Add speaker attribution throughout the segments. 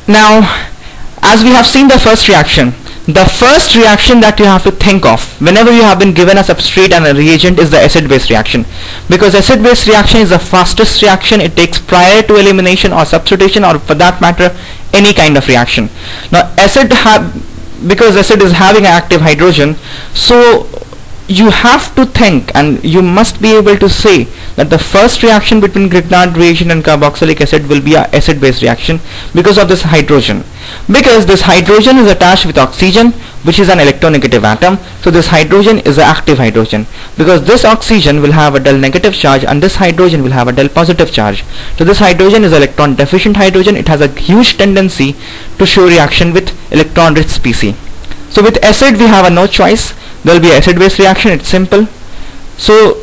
Speaker 1: Now, as we have seen the first reaction that you have to think of whenever you have been given a substrate and a reagent is the acid-base reaction, because acid-base reaction is the fastest reaction. It takes prior to elimination or substitution, or for that matter any kind of reaction. Now because acid is having an active hydrogen, so you have to think and you must be able to say that the first reaction between Grignard reagent and carboxylic acid will be an acid-base reaction because of this hydrogen. Because this hydrogen is attached with oxygen, which is an electronegative atom, so this hydrogen is an active hydrogen. Because this oxygen will have a del negative charge and this hydrogen will have a del positive charge. So this hydrogen is electron deficient hydrogen. It has a huge tendency to show reaction with electron rich species. So with acid we have a no choice. There will be acid-base reaction. It's simple. So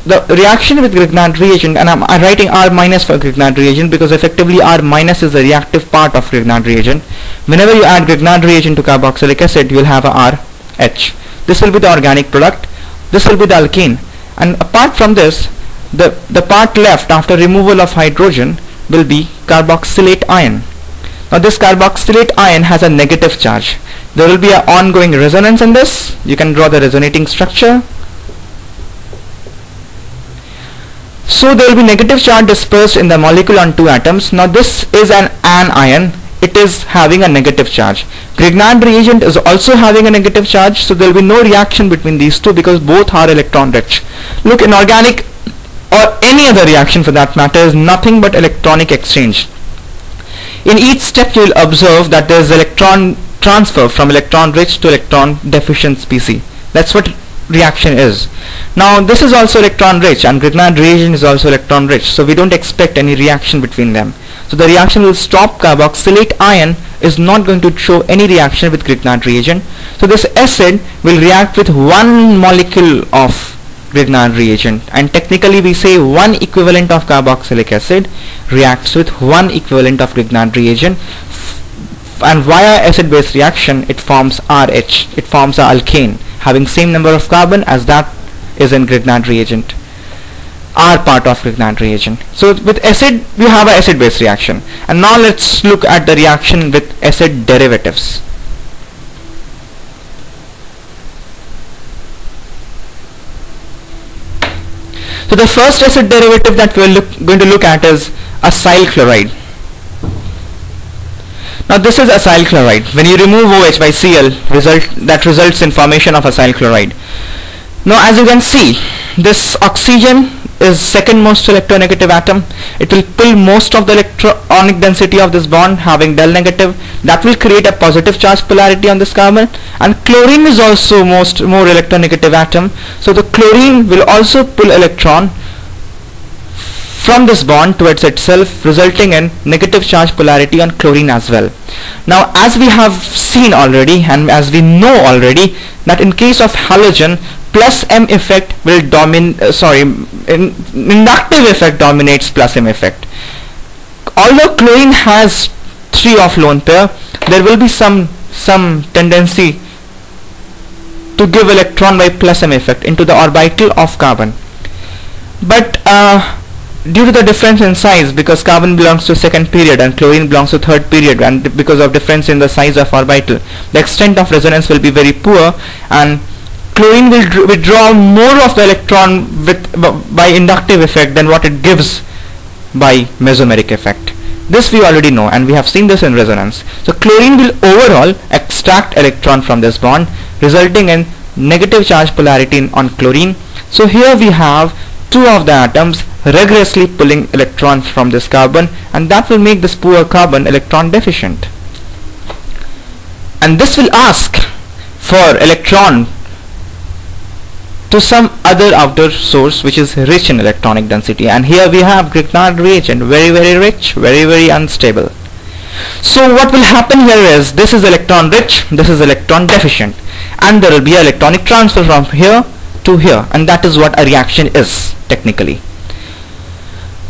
Speaker 1: the reaction with Grignard reagent, and I'm writing R minus for Grignard reagent because effectively R minus is the reactive part of Grignard reagent. Whenever you add Grignard reagent to carboxylic acid, you will have a RH. This will be the organic product. This will be the alkane. And apart from this, the part left after removal of hydrogen will be carboxylate ion. Now this carboxylate ion has a negative charge. There will be an ongoing resonance in this. You can draw the resonating structure. So there will be negative charge dispersed in the molecule on two atoms. Now this is an anion. It is having a negative charge. Grignard reagent is also having a negative charge, so there will be no reaction between these two because both are electron rich. Look, inorganic or any other reaction for that matter is nothing but electronic exchange. In each step you will observe that there is electron transfer from electron rich to electron deficient species. That's what reaction is. Now this is also electron rich and Grignard reagent is also electron rich, so we don't expect any reaction between them. So the reaction will stop. Carboxylate ion is not going to show any reaction with Grignard reagent. So this acid will react with one molecule of Grignard reagent, and technically we say one equivalent of carboxylic acid reacts with one equivalent of Grignard reagent, and via acid-base reaction it forms RH. It forms an alkane having same number of carbon as that is in Grignard reagent, R part of Grignard reagent. So with acid we have an acid-base reaction. And now let's look at the reaction with acid derivatives. So the first acid derivative that we are going to look at is acyl chloride. Now this is acyl chloride. When you remove OH by Cl, that results in formation of acyl chloride. Now as you can see, this oxygen is second most electronegative atom. It will pull most of the electronic density of this bond, having del negative. That will create a positive charge polarity on this carbon. And chlorine is also more electronegative atom. So the chlorine will also pull electron from this bond towards itself, resulting in negative charge polarity on chlorine as well. Now as we have seen already and as we know already that in case of halogen, plus M effect will dominate, inductive effect dominates plus M effect. Although chlorine has 3 of lone pair, there will be some tendency to give electron by plus M effect into the orbital of carbon. But due to the difference in size, because carbon belongs to second period and chlorine belongs to third period, and because of difference in the size of orbital, the extent of resonance will be very poor, and chlorine will withdraw more of the electron by inductive effect than what it gives by mesomeric effect. This we already know, and we have seen this in resonance. So chlorine will overall extract electron from this bond, resulting in negative charge polarity on chlorine. So here we have 2 of the atoms rigorously pulling electrons from this carbon, and that will make this poor carbon electron deficient. And this will ask for electron to some other outer source which is rich in electronic density, and here we have Grignard reagent, very rich, very unstable. So what will happen here is, this is electron rich, this is electron deficient, and there will be electronic transfer from here to here, and that is what a reaction is technically.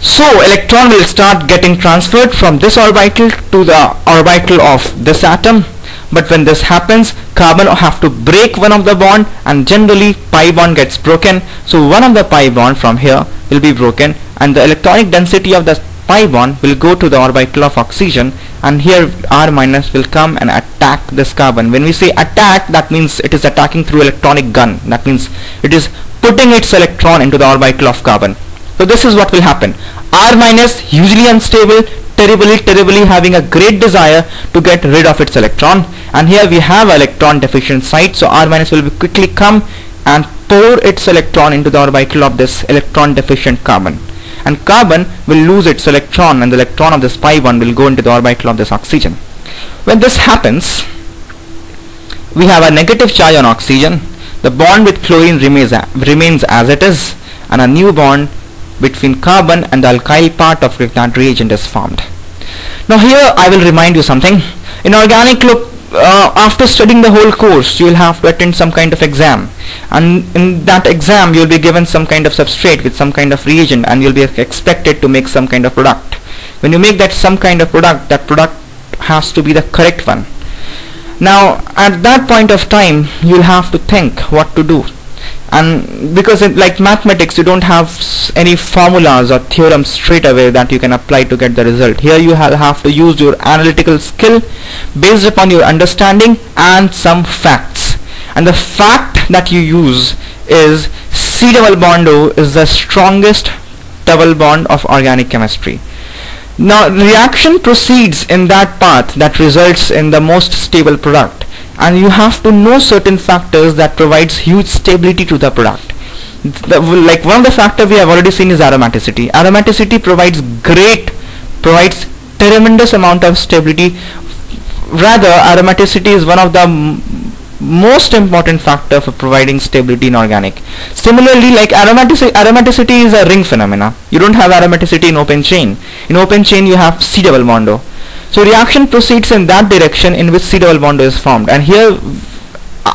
Speaker 1: So electron will start getting transferred from this orbital to the orbital of this atom, but when this happens, carbon have to break one of the bond, and generally pi bond gets broken. So one of the pi bond from here will be broken, and the electronic density of the pi bond will go to the orbital of oxygen, and here R minus will come and attack this carbon. When we say attack, that means it is attacking through electronic gun. That means it is putting its electron into the orbital of carbon. So this is what will happen. R minus, usually unstable, terribly having a great desire to get rid of its electron, and here we have electron deficient site, so R minus will quickly come and pour its electron into the orbital of this electron deficient carbon, and carbon will lose its electron, and the electron of this pi bond will go into the orbital of this oxygen. When this happens, we have a negative charge on oxygen, the bond with chlorine remains as it is, and a new bond between carbon and the alkyl part of Grignard reagent is formed. Now here I will remind you something. In organic, look, after studying the whole course, you will have to attend some kind of exam, and in that exam you will be given some kind of substrate with some kind of reagent, and you will be expected to make some kind of product. When you make that some kind of product, that product has to be the correct one. Now at that point of time you will have to think what to do, and because like mathematics, you don't have any formulas or theorems straight away that you can apply to get the result. Here you have to use your analytical skill based upon your understanding and some facts, and the fact that you use is C double bond O is the strongest double bond of organic chemistry. Now reaction proceeds in that path that results in the most stable product, and you have to know certain factors that provides huge stability to the product. Like one of the factors we have already seen is aromaticity. Aromaticity provides tremendous amount of stability. Rather, aromaticity is one of the most important factor for providing stability in organic. Similarly, like aromaticity is a ring phenomena. You don't have aromaticity in open chain. In open chain you have C double bond O. So reaction proceeds in that direction in which C double bond is formed, and here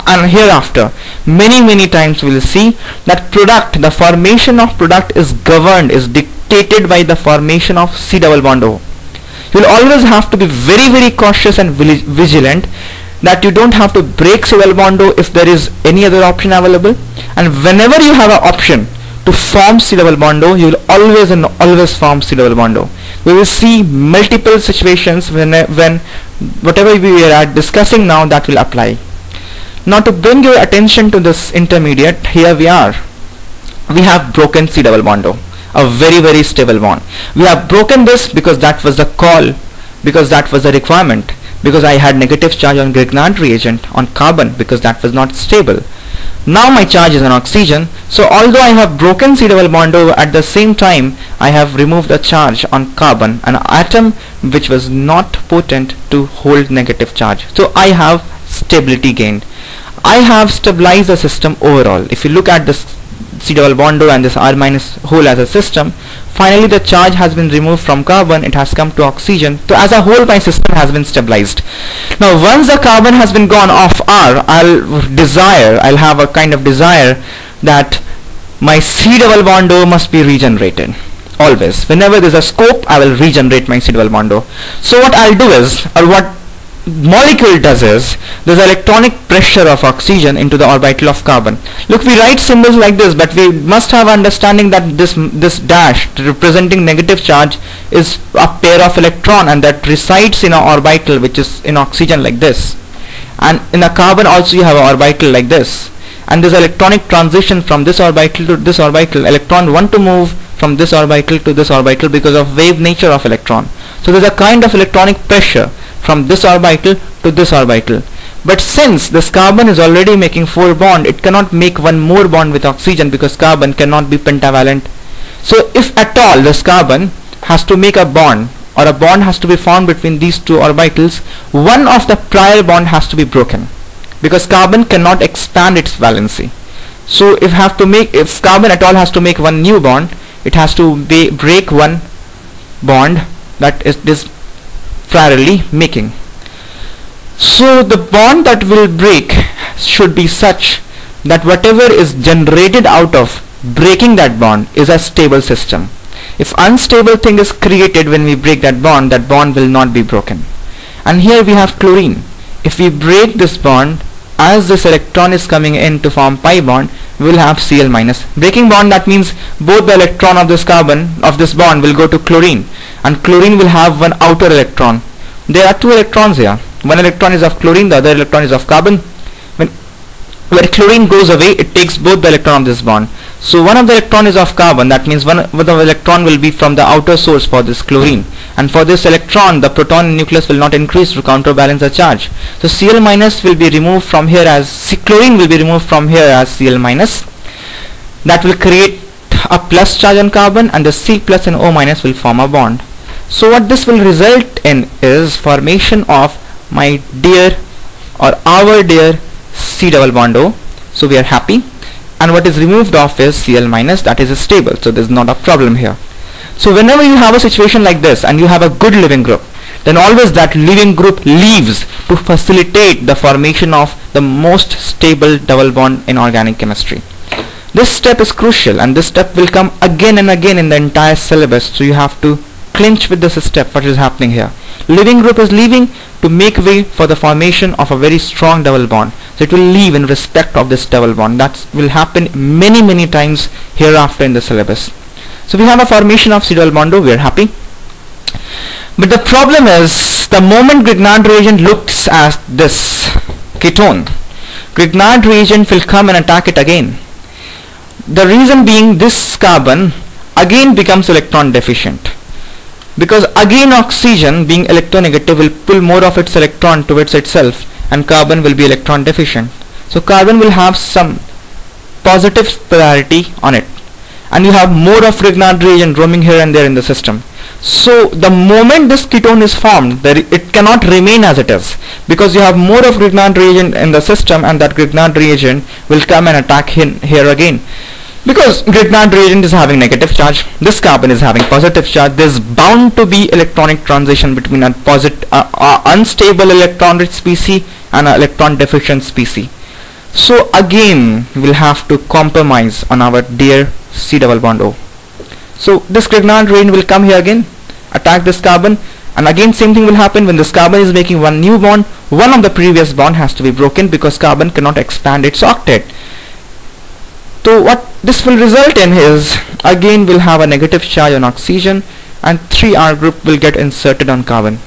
Speaker 1: and hereafter many times we will see that the formation of product is dictated by the formation of C double bond O. You will always have to be very cautious and vigilant that you don't have to break C double bond O if there is any other option available, and whenever you have an option to form C double bond O, you will always form C double bond O. We will see multiple situations when whatever we are discussing now, that will apply. Now to bring your attention to this intermediate, here we have broken C double bond O, a very stable bond. We have broken this because that was the call, because that was the requirement, because I had negative charge on Grignard reagent on carbon because that was not stable. Now my charge is on oxygen, so although I have broken C double bond O, at the same time I have removed the charge on carbon, an atom which was not potent to hold negative charge. So I have stability gained. I have stabilized the system overall. If you look at this C double bond O and this R minus whole as a system, finally the charge has been removed from carbon, it has come to oxygen. So as a whole my system has been stabilized. Now once the carbon has been gone off R, I'll have a kind of desire that my C double bond O must be regenerated. Always, whenever there's a scope, I will regenerate my C double bond O. So what I'll do is, or what molecule does is, there's electronic pressure of oxygen into the orbital of carbon. Look, we write symbols like this, but we must have understanding that this dash representing negative charge is a pair of electron, and that resides in an orbital which is in oxygen like this, and in a carbon also you have an orbital like this, and this electronic transition from this orbital to this orbital. Electron want to move from this orbital to this orbital because of wave nature of electron. So there's a kind of electronic pressure from this orbital to this orbital. But since this carbon is already making 4 bond, it cannot make one more bond with oxygen because carbon cannot be pentavalent. So if at all this carbon has to make a bond, or a bond has to be formed between these two orbitals, one of the prior bond has to be broken, because carbon cannot expand its valency. So if carbon at all has to make one new bond, it has to break one bond that it is priorly making. So the bond that will break should be such that whatever is generated out of breaking that bond is a stable system. If unstable thing is created when we break that bond will not be broken. And here we have chlorine. If we break this bond, as this electron is coming in to form pi bond, we will have Cl minus. Breaking bond, that means both the electron of this carbon, of this bond, will go to chlorine, and chlorine will have one outer electron. There are two electrons here. One electron is of chlorine, the other electron is of carbon. Where chlorine goes away, it takes both the electron of this bond. So one of the electron is of carbon, that means one of the electron will be from the outer source for this chlorine, and for this electron the proton in nucleus will not increase to counterbalance the charge. So Cl minus will be removed from here as chlorine will be removed from here as Cl minus. That will create a plus charge on carbon, and the C plus and O minus will form a bond. So what this will result in is formation of my dear or our dear C double bond O. So we are happy, and what is removed off is Cl minus, that is stable, so there is not a problem here. So whenever you have a situation like this and you have a good leaving group, then always that leaving group leaves to facilitate the formation of the most stable double bond in organic chemistry. This step is crucial, and this step will come again and again in the entire syllabus, so you have to clinch with this step what is happening here. Leaving group is leaving to make way for the formation of a very strong double bond. So it will leave in respect of this double bond. That will happen many times hereafter in the syllabus. So we have a formation of C double bond O, we are happy. But the problem is, the moment Grignard reagent looks at this ketone, Grignard reagent will come and attack it again. The reason being, this carbon again becomes electron deficient, because again oxygen, being electronegative, will pull more of its electron towards itself, and carbon will be electron deficient. So carbon will have some positive polarity on it, and you have more of Grignard reagent roaming here and there in the system. So the moment this ketone is formed, it cannot remain as it is, because you have more of Grignard reagent in the system, and that Grignard reagent will come and attack here again. Because Grignard reagent is having negative charge, this carbon is having positive charge, there is bound to be electronic transition between a unstable electron rich species and an electron deficient species. So again we will have to compromise on our dear C double bond O. So this Grignard reagent will come here again, attack this carbon, and again same thing will happen. When this carbon is making one new bond, one of the previous bond has to be broken, because carbon cannot expand its octet. So what this will result in is, again we'll have a negative charge on oxygen, and 3R group will get inserted on carbon.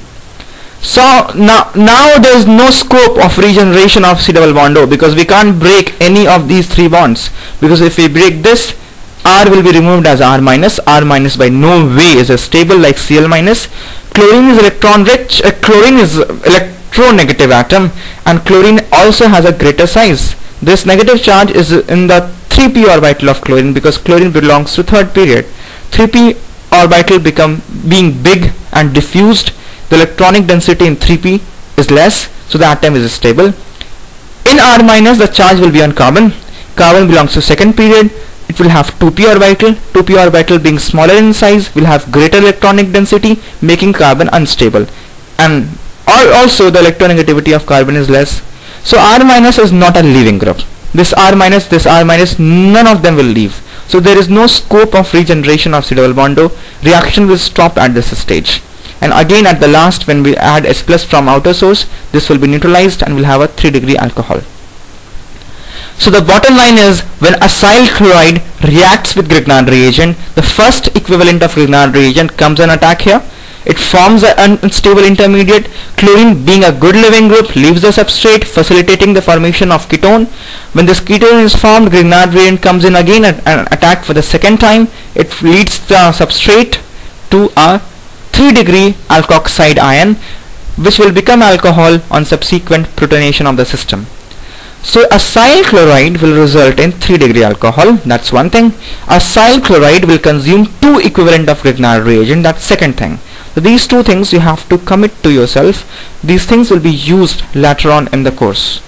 Speaker 1: So now there is no scope of regeneration of C double bond O, because we can't break any of these three bonds, because if we break this, R will be removed as R minus. R minus by no way is a stable like Cl minus. Chlorine is electron rich, chlorine is electronegative atom, and chlorine also has a greater size. This negative charge is in the 3p orbital of chlorine, because chlorine belongs to third period. 3p orbital being big and diffused, the electronic density in 3p is less, so the atom is stable. In R minus, the charge will be on carbon. Carbon belongs to second period. It will have 2p orbital. 2p orbital being smaller in size will have greater electronic density, making carbon unstable, and also the electronegativity of carbon is less. So R minus is not a leaving group. This R minus, none of them will leave. So there is no scope of regeneration of C double bond O. Reaction will stop at this stage. And again at the last, when we add S plus from outer source, this will be neutralized and will have a 3-degree alcohol. So the bottom line is, when acyl chloride reacts with Grignard reagent, the first equivalent of Grignard reagent comes and attack here. It forms an unstable intermediate. Chlorine, being a good leaving group, leaves the substrate, facilitating the formation of ketone. When this ketone is formed, Grignard reagent comes in again and attack for the second time. It leads the substrate to a 3-degree alkoxide ion, which will become alcohol on subsequent protonation of the system. So acyl chloride will result in 3-degree alcohol. That's one thing. Acyl chloride will consume 2 equivalent of Grignard reagent. That's second thing. So these two things you have to commit to yourself. These things will be used later on in the course.